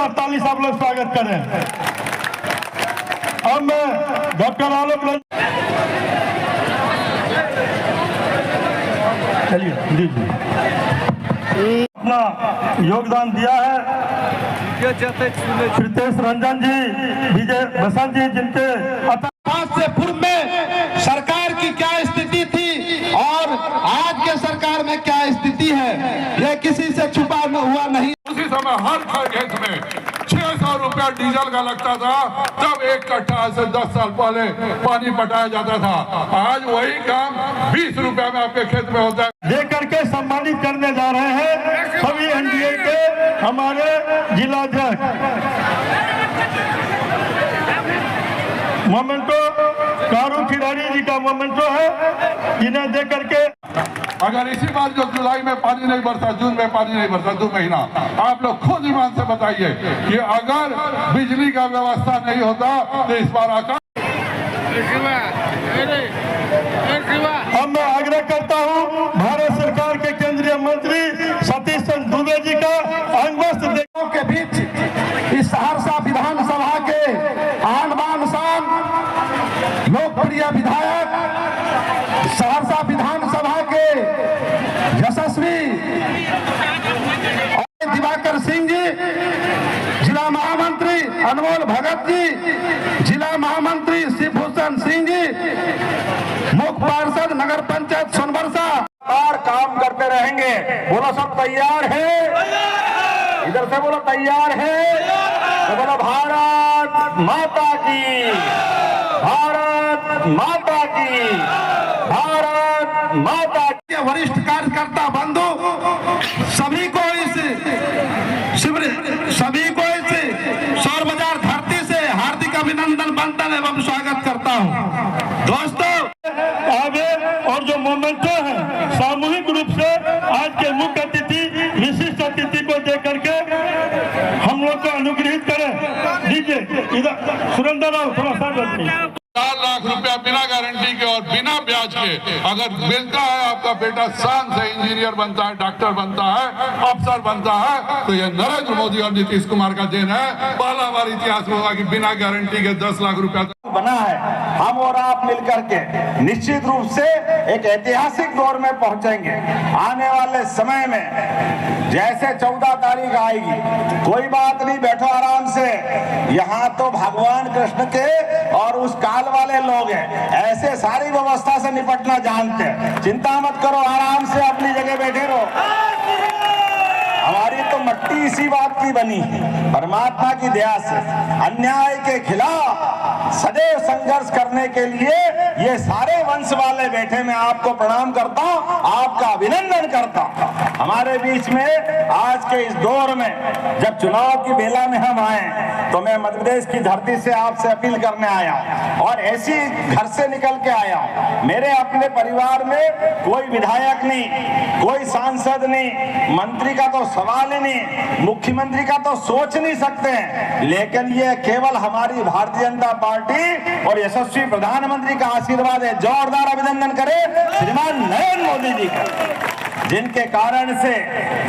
जोरदार ताली से आप लोग स्वागत करें। अब मैं डॉक्टर आलोक चलिए दीजिए अपना योगदान दिया है। श्रीतेश रंजन जी, विजय बसंत जी, जिनके आज से पूर्व में सरकार की क्या स्थिति थी और आज के सरकार में क्या स्थिति है, यह किसी से छुपा हुआ नहीं। उसी समय हर खेत में 600 रुपया डीजल का लगता था, तब एक कट्ठा से 10 साल पहले पानी पटाया जाता था। आज वही काम 20 रुपया में आपके खेत में होता है। दे करके सम्मानित करने जा रहे हैं सभी एनडीए के हमारे जिलाध्यक्ष मोमेंटो कारू खिलाड़ी जी का मोमेंटो है, जिन्हें दे करके अगर इसी बार जो जुलाई में पानी नहीं बरसा, जून में पानी नहीं बरसा, 2 महीना, आप लोग खुद ईमान से बताइए कि अगर बिजली का व्यवस्था नहीं होता तो इस बार अब मैं आग्रह करता हूं भारत सरकार के केंद्रीय मंत्री सतीश चंद्र दुबे जी का अंगवस्त्र के बीच इस सहरसा विधानसभा के आन बान शान लोकप्रिय विधायक, सहरसा विधानसभा के यशस्वी दिवाकर सिंह जी, जिला महामंत्री अनमोल भगत जी, जिला महामंत्री शिवभूषण सिंह जी, मुख्य पार्षद नगर पंचायत सोनबरसा काम करते रहेंगे। बोलो सब तैयार है? इधर से बोलो तैयार है? तो बोलो भारत माता की, भारत माता की, भारत माता की। वरिष्ठ कार्यकर्ता बंधु सभी को इस सौर बाजार धरती से हार्दिक अभिनंदन, वंदन एवं स्वागत करता हूं। दोस्तों आगे और जो मोमेंटो है सामूहिक रूप से आज के मुख्य अतिथि विशिष्ट अतिथि को दे करके हम लोग को अनुग्रहित करें। दीजिए इधर सुरेंद्र राव, थोड़ा सा 4 लाख रुपया बिना गारंटी के और बिना ब्याज के अगर मिलता है, आपका बेटा शान से इंजीनियर बनता है, डॉक्टर बनता है, अफसर बनता है, तो यह नरेंद्र मोदी और नीतीश कुमार का देन है। पहला बार इतिहास में होगा कि बिना गारंटी के 10 लाख रुपया बना है। हम और आप मिलकर के निश्चित रूप से एक ऐतिहासिक दौर में पहुंचेंगे। आने वाले समय में जैसे 14 तारीख आएगी, कोई बात नहीं, बैठो आराम से। यहाँ तो भगवान कृष्ण के और उस काल वाले लोग हैं, ऐसे सारी व्यवस्था से निपटना जानते हैं। चिंता मत करो, आराम से अपनी जगह बैठे रहो। हमारी तो मट्टी इसी बात की बनी है, परमात्मा की दया से अन्याय के खिलाफ सदैव संघर्ष करने के लिए ये सारे वंश वाले बैठे। मैं आपको प्रणाम करता हूं, आपका अभिनंदन करता हूं। हमारे बीच में आज के इस दौर में जब चुनाव की बेला में हम आए तो मैं मध्य प्रदेश की धरती से आपसे अपील करने आया और ऐसी घर से निकल के आया। मेरे अपने परिवार में कोई विधायक नहीं, कोई सांसद नहीं, मंत्री का तो सवाल ही नहीं, मुख्यमंत्री का तो सोच नहीं सकते हैं, लेकिन ये केवल हमारी भारतीय जनता पार्टी और यशस्वी प्रधानमंत्री का आशीर्वाद है। जोरदार अभिनंदन करें श्रीमान नरेंद्र मोदी जी का, जिनके कारण से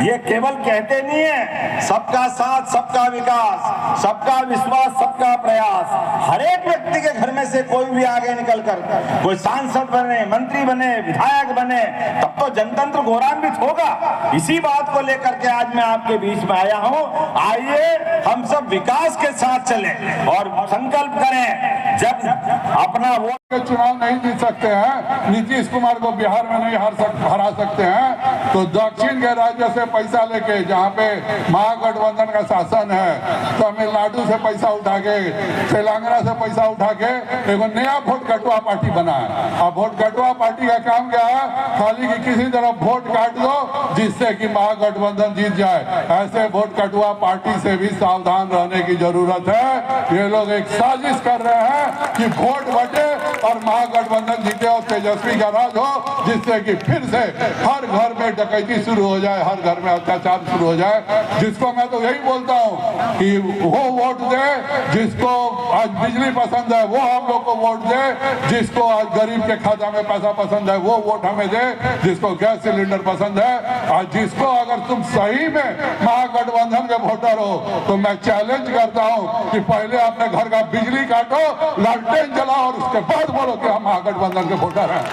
ये केवल कहते नहीं है सबका साथ, सबका विकास, सबका विश्वास, सबका प्रयास। हर एक व्यक्ति के घर में से कोई भी आगे निकलकर कोई सांसद बने, मंत्री बने, विधायक बने, तब तो जनतंत्र गौरवान्वित होगा। इसी बात को लेकर के आज मैं आपके बीच में आया हूं। आइए हम सब विकास के साथ चलें और संकल्प करें। जब अपना वोट चुनाव नहीं जीत सकते हैं, नीतीश कुमार को बिहार में नहीं हरा सकते हैं, तो दक्षिण के राज्य से पैसा लेके, जहाँ पे महागठबंधन का शासन है, तमिलनाडु से पैसा उठा के, तेलंगाना से पैसा उठा के एक नया वोट कटुआ पार्टी बना है। अब वोट कटुआ पार्टी का काम क्या है? खाली की किसी तरफ वोट काट दो जिससे कि महागठबंधन जीत जाए। ऐसे वोट कटुआ पार्टी से भी सावधान रहने की जरूरत है। ये लोग एक साजिश कर रहे हैं कि वोट बटे और महागठबंधन जीते और तेजस्वी का राज हो, जिससे कि फिर से हर घर में डकैती शुरू हो जाए, हर घर में अत्याचार शुरू हो जाए। जिसको मैं तो यही बोलता हूँ कि वो वोट दे जिसको आज बिजली पसंद है, वो हम लोग को वोट दे। जिसको आज गरीब के खाता में पैसा पसंद है, वो वोट हमें दे। जिसको गैस सिलेंडर पसंद है, और जिसको अगर तुम सही में महागठबंधन के वोटर हो तो मैं चैलेंज करता हूँ कि पहले अपने घर का बिजली काटो, लालटेन जलाओ और उसके बाद बोलो कि हम महागठबंधन के वोटर हैं।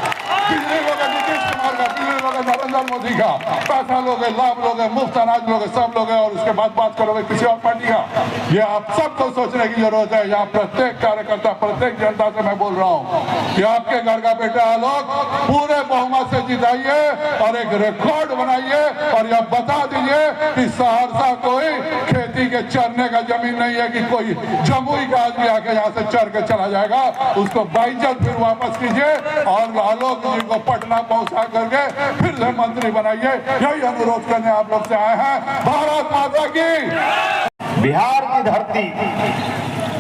बिजली लोगे नीतीश कुमार का, बिजली लोगे नरेंद्र मोदी का, पैसा लोगे, लाभ लोगे, मुफ्त अनाज लोगे, सब लोगे, और उसके बाद बात करोगे किसी और पार्टी का। ये आप सबको सोचने की जरूरत है। यहाँ प्रत्येक कार्यकर्ता, प्रत्येक जनता से मैं बोल रहा हूँ कि आपके घर का बेटा आलोक पूरे बहुमत से जिताइए और एक रिकॉर्ड बनाइए और यह बता दीजिए कि सहरसा कोई खेती के चरने का जमीन नहीं है कि कोई जमुई का आदमी आके यहाँ से चर के चला जाएगा। उसको बाइज्जत फिर वापस कीजिए और आलोक जी को पटना पहुंचा करके फिर से मंत्री बनाइए। यही अनुरोध करने आप लोग से आए हैं। भारत माता की। बिहार की धरती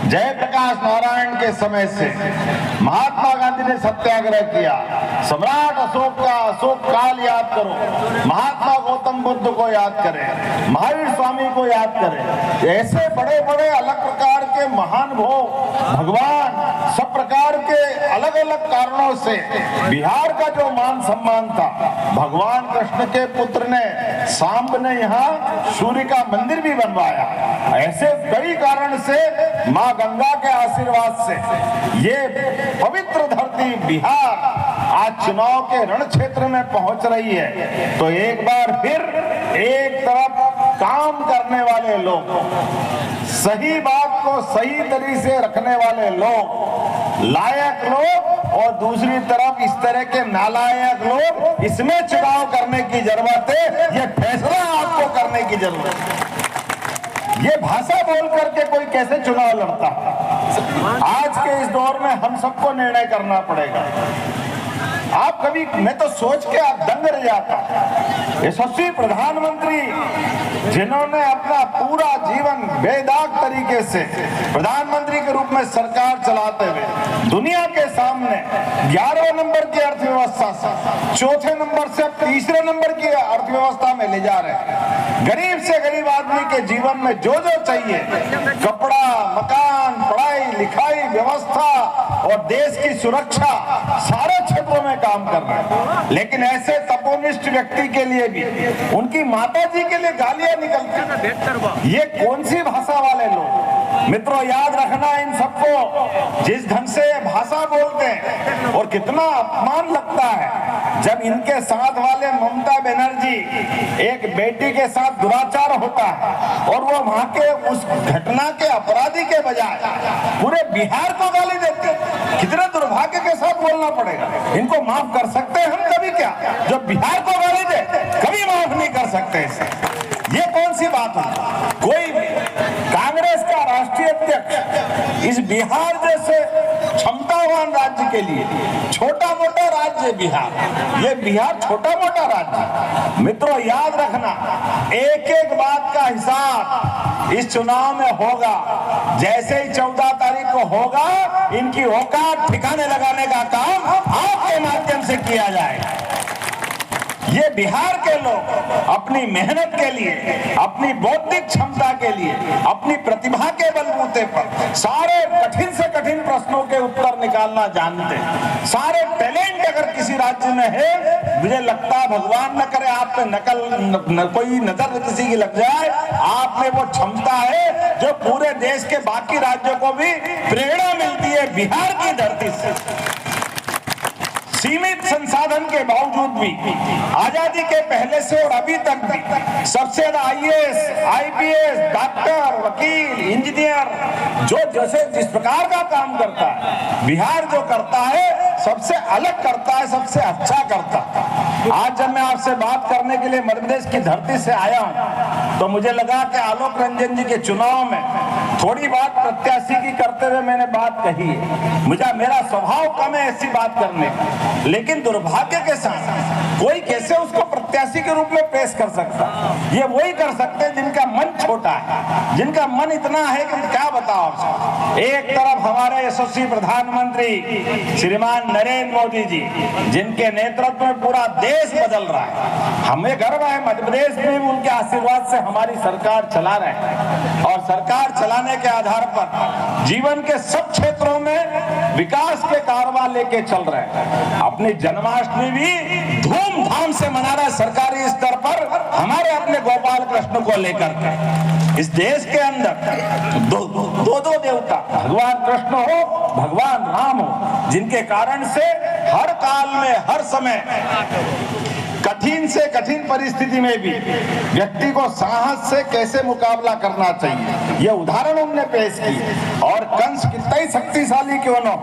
जयप्रकाश नारायण के समय से महात्मा गांधी ने सत्याग्रह किया, सम्राट अशोक का अशोक काल याद करो, महात्मा गौतम बुद्ध को याद करें, महावीर स्वामी को याद करें। ऐसे बड़े बड़े अलग प्रकार के महान भगवान सब प्रकार के अलग अलग कारणों से बिहार का जो मान सम्मान था, भगवान कृष्ण के पुत्र ने सांब ने यहाँ सूर्य का मंदिर भी बनवाया। ऐसे कई कारण से माँ गंगा के आशीर्वाद से ये पवित्र धरती बिहार आज चुनाव के रण क्षेत्र में पहुंच रही है। तो एक बार फिर एक तरफ काम करने वाले लोग, सही बात को सही तरीके से रखने वाले लोग, लायक लोग, और दूसरी तरफ इस तरह के नालायक लोग, इसमें चुनाव करने की जरूरत है। ये फैसला आपको करने की जरूरत है। ये भाषा बोल करके कोई कैसे चुनाव लड़ता? आज के इस दौर में हम सबको निर्णय करना पड़ेगा। आप कभी, मैं तो सोच के आप दंग रह जाता। यशस्वी प्रधानमंत्री जिन्होंने अपना पूरा जीवन बेदाग तरीके से प्रधानमंत्री के रूप में सरकार चलाते हुए दुनिया के सामने 11वें नंबर की अर्थव्यवस्था से चौथे नंबर से तीसरे नंबर की अर्थव्यवस्था में ले जा रहे हैं। गरीब से गरीब आदमी के जीवन में जो जो चाहिए, कपड़ा, मकान, पढ़ाई लिखाई व्यवस्था और देश की सुरक्षा, सारे क्षेत्रों में काम कर रहे हैं। लेकिन ऐसे तपोनिष्ठ व्यक्ति के लिए भी उनकी माता जी के लिए गालियां निकलती। ये कौन सी भाषा वाले लोग? मित्रों, याद रखना इन सबको, जिस ढंग से भाषा बोलते हैं और कितना अपमान लगता है जब इनके साथ वाले ममता बनर्जी एक बेटी के साथ दुराचार होता है और वो वहां के उस घटना के अपराधी के बजाय पूरे बिहार को गाली देते हैं। कितने दुर्भाग्य के साथ बोलना पड़ेगा। इनको माफ कर सकते हैं हम कभी? क्या जो बिहार को गाली दे कभी माफ नहीं कर सकते इसे। ये कौन सी बात है? कोई कांग्रेस का राष्ट्रीय अध्यक्ष इस बिहार जैसे क्षमतावान राज्य के लिए, छोटा मोटा राज्य बिहार, ये बिहार छोटा मोटा राज्य। मित्रों, याद रखना, एक एक बात का हिसाब इस चुनाव में होगा। जैसे ही 14 तारीख को होगा, इनकी औकात ठिकाने लगाने का काम आपके माध्यम से किया जाएगा। ये बिहार के लोग अपनी मेहनत के लिए, अपनी बौद्धिक क्षमता के लिए, अपनी प्रतिभा के बलबूते पर सारे कठिन से कठिन प्रश्नों के उत्तर निकालना जानते हैं। सारे टैलेंट अगर किसी राज्य में है, मुझे लगता है भगवान न करे आप पे कोई नजर किसी की लग जाए, आप में वो क्षमता है जो पूरे देश के बाकी राज्यों को भी प्रेरणा मिलती है बिहार की धरती से। सीमित संसाधन के बावजूद भी आजादी के पहले से और अभी तक भी सबसे ज्यादा IAS, IPS, डॉक्टर, वकील, इंजीनियर जो जैसे जिस प्रकार का काम करता है, बिहार जो करता है सबसे अलग करता है, सबसे अच्छा करता है। आज जब मैं आपसे बात करने के लिए मध्य प्रदेश की धरती से आया हूं तो मुझे लगा कि आलोक रंजन जी के चुनाव में थोड़ी बात प्रत्याशी की करते हुए मैंने बात कही है। मेरा स्वभाव कम है ऐसी बात करने का, लेकिन दुर्भाग्य के साथ कोई कैसे उसको प्रत्याशी के रूप में पेश कर सकता? ये वही कर सकते हैं जिनका मन छोटा है, जिनका मन इतना है कि क्या बताओ आपसे। एक तरफ हमारे यशस्वी प्रधानमंत्री श्रीमान नरेंद्र मोदी जी, जिनके नेतृत्व में पूरा देश बदल रहा है। हमें गर्व है मध्य प्रदेश में भी उनके आशीर्वाद से हमारी सरकार चला रहे हैं, और सरकार चलाने के आधार पर जीवन के सब क्षेत्रों में विकास के कारवां लेके चल रहे हैं। अपनी जन्माष्टमी भी धूमधाम से मना रहा है सरकारी स्तर पर, हमारे अपने गोपाल कृष्ण को लेकर के। इस देश के अंदर दो देवता, भगवान कृष्ण हो, भगवान राम हो, जिनके कारण से हर काल में हर समय कठिन से कठिन परिस्थिति में भी व्यक्ति को साहस से कैसे मुकाबला करना चाहिए, ये उदाहरण उन्होंने पेश की। और कंस कितना ही शक्तिशाली क्यों न,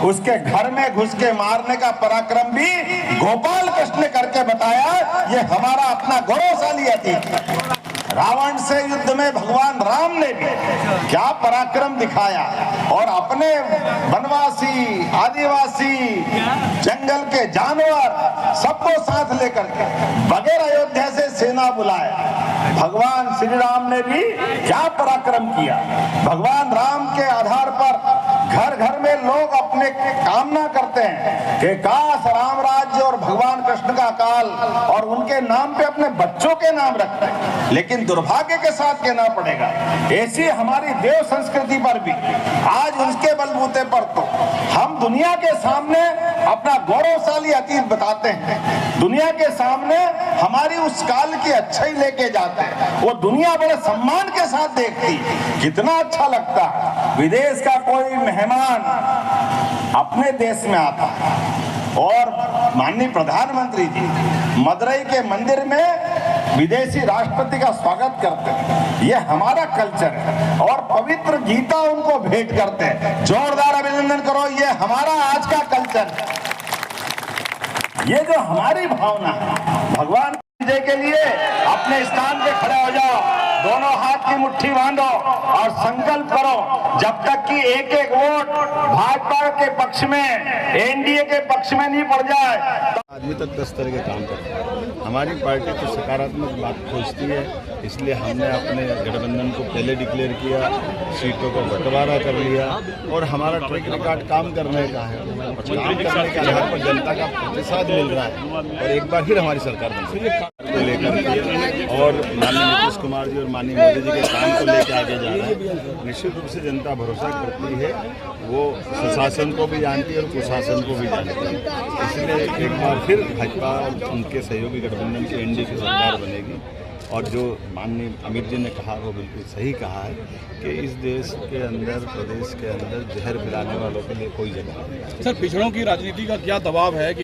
उसके घर में घुस के मारने का पराक्रम भी गोपाल कृष्ण ने करके बताया। ये हमारा अपना गौरवशाली अतीत। रावण से युद्ध में भगवान राम ने भी क्या पराक्रम दिखाया, और अपने वनवासी, आदिवासी, जंगल के जानवर सबको साथ लेकर के बगैर अयोध्या से सेना बुलाया। भगवान श्री राम ने भी क्या पराक्रम किया। भगवान राम के आधार पर घर घर में लोग अपने कामना करते हैं कि काश राम राज्य और भगवान कृष्ण का काल, और उनके नाम पे अपने बच्चों के नाम रखते हैं, लेकिन दुर्भाग्य के साथ कहना पड़ेगा ऐसी हमारी देव संस्कृति पर भी आज उसके बलबूते पर तो हम दुनिया के सामने अपना गौरवशाली अतीत बताते हैं, दुनिया के सामने हमारी उस काल की अच्छाई लेके जाते हैं। वो दुनिया बड़े सम्मान के साथ देखती, कितना अच्छा लगता है। विदेश का कोई मेहमान अपने देश में आता है, और माननीय प्रधानमंत्री जी मदुरई के मंदिर में विदेशी राष्ट्रपति का स्वागत करते हैं। ये हमारा कल्चर है, और पवित्र गीता उनको भेंट करते हैं। जोरदार अभिनंदन करो, ये हमारा आज का कल्चर है। ये जो हमारी भावना है, भगवान विजय के लिए अपने स्थान पे खड़े हो जाओ, दोनों हाथ की मुट्ठी बांधो और संकल्प करो, जब तक कि एक एक वोट भाजपा के पक्ष में, एनडीए के पक्ष में नहीं पड़ जाए। आदमी तक 10 तरह के काम करते हैं। हमारी पार्टी तो सकारात्मक बात खोजती है, इसलिए हमने अपने गठबंधन को पहले डिक्लेयर किया, सीटों का बंटवारा कर लिया, और हमारा ट्रैक रिकॉर्ड काम करने का है, और काम करने के आधार पर जनता का प्रतिसाद मिल रहा है, और एक बार फिर हमारी सरकार बन को लेकर और माननीय नीतीश कुमार जी और माननीय मोदी जी के काम को लेकर आगे जा रहा है। निश्चित रूप से जनता भरोसा करती है, वो सुशासन को भी जानती है और कुशासन को भी जानती है। इसलिए एक बार फिर भाजपा उनके सहयोगी गठबंधन की एनडीए की सरकार बनेगी। और जो माननीय अमित जी ने कहा वो बिल्कुल सही कहा है कि इस देश के अंदर, प्रदेश के अंदर जहर फैलाने वालों के लिए कोई जगह नहीं है। सर, पिछड़ों की राजनीति का क्या दबाव है कि